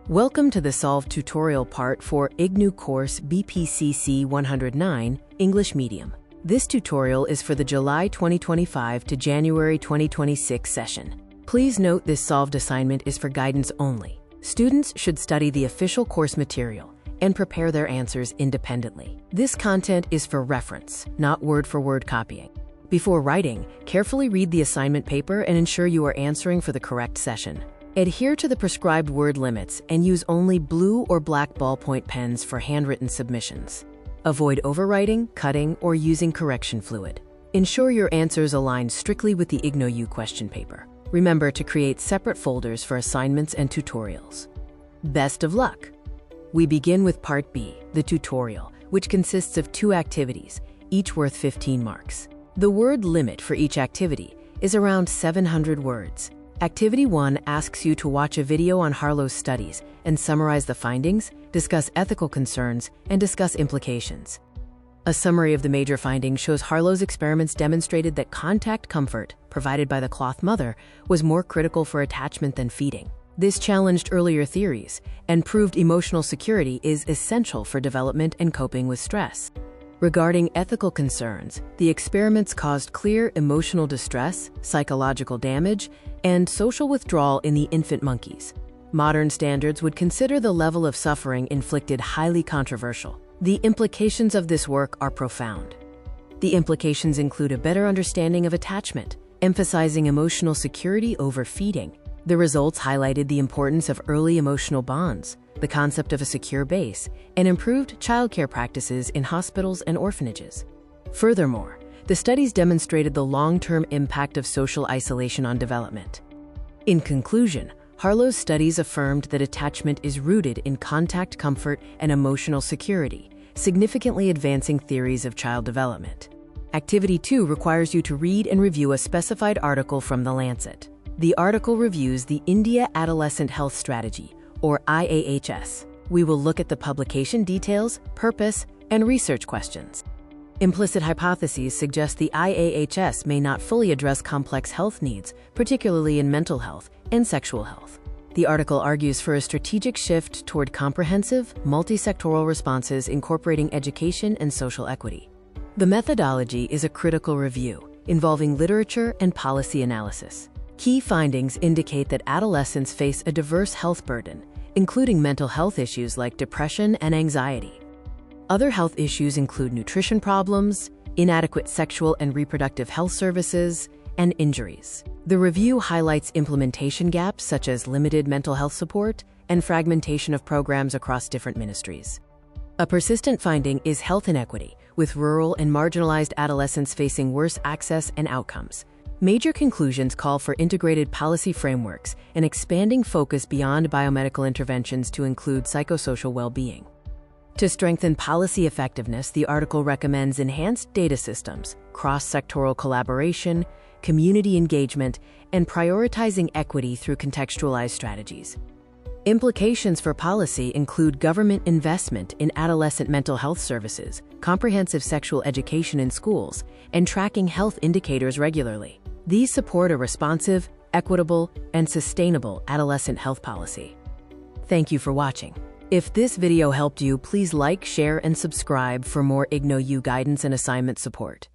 Welcome to the Solve tutorial part for Ignou course BPCC-109, English Medium. This tutorial is for the July 2025 to January 2026 session. Please note this solved assignment is for guidance only. Students should study the official course material and prepare their answers independently. This content is for reference, not word-for-word copying. Before writing, carefully read the assignment paper and ensure you are answering for the correct session. Adhere to the prescribed word limits and use only blue or black ballpoint pens for handwritten submissions. Avoid overwriting, cutting, or using correction fluid. Ensure your answers align strictly with the Ignou question paper. Remember to create separate folders for assignments and tutorials. Best of luck! We begin with Part B, the tutorial, which consists of 2 activities, each worth 15 marks. The word limit for each activity is around 700 words. Activity 1 asks you to watch a video on Harlow's studies and summarize the findings, discuss ethical concerns, and discuss implications. A summary of the major findings shows Harlow's experiments demonstrated that contact comfort, provided by the cloth mother, was more critical for attachment than feeding. This challenged earlier theories and proved emotional security is essential for development and coping with stress. Regarding ethical concerns, the experiments caused clear emotional distress, psychological damage, and social withdrawal in the infant monkeys. Modern standards would consider the level of suffering inflicted highly controversial. The implications of this work are profound. The implications include a better understanding of attachment, emphasizing emotional security over feeding. The results highlighted the importance of early emotional bonds, the concept of a secure base, and improved childcare practices in hospitals and orphanages. Furthermore, the studies demonstrated the long-term impact of social isolation on development. In conclusion, Harlow's studies affirmed that attachment is rooted in contact comfort and emotional security, significantly advancing theories of child development. Activity 2 requires you to read and review a specified article from The Lancet. The article reviews the India Adolescent Health Strategy, or IAHS. We will look at the publication details, purpose, and research questions. Implicit hypotheses suggest the IAHS may not fully address complex health needs, particularly in mental health and sexual health. The article argues for a strategic shift toward comprehensive, multi-sectoral responses incorporating education and social equity. The methodology is a critical review, involving literature and policy analysis. Key findings indicate that adolescents face a diverse health burden, including mental health issues like depression and anxiety. Other health issues include nutrition problems, inadequate sexual and reproductive health services, and injuries. The review highlights implementation gaps such as limited mental health support and fragmentation of programs across different ministries. A persistent finding is health inequity, with rural and marginalized adolescents facing worse access and outcomes. Major conclusions call for integrated policy frameworks and expanding focus beyond biomedical interventions to include psychosocial well-being. To strengthen policy effectiveness, the article recommends enhanced data systems, cross-sectoral collaboration, community engagement, and prioritizing equity through contextualized strategies. Implications for policy include government investment in adolescent mental health services, comprehensive sexual education in schools, and tracking health indicators regularly. These support a responsive, equitable, and sustainable adolescent health policy. Thank you for watching. If this video helped you, please like, share, and subscribe for more Ignou guidance and assignment support.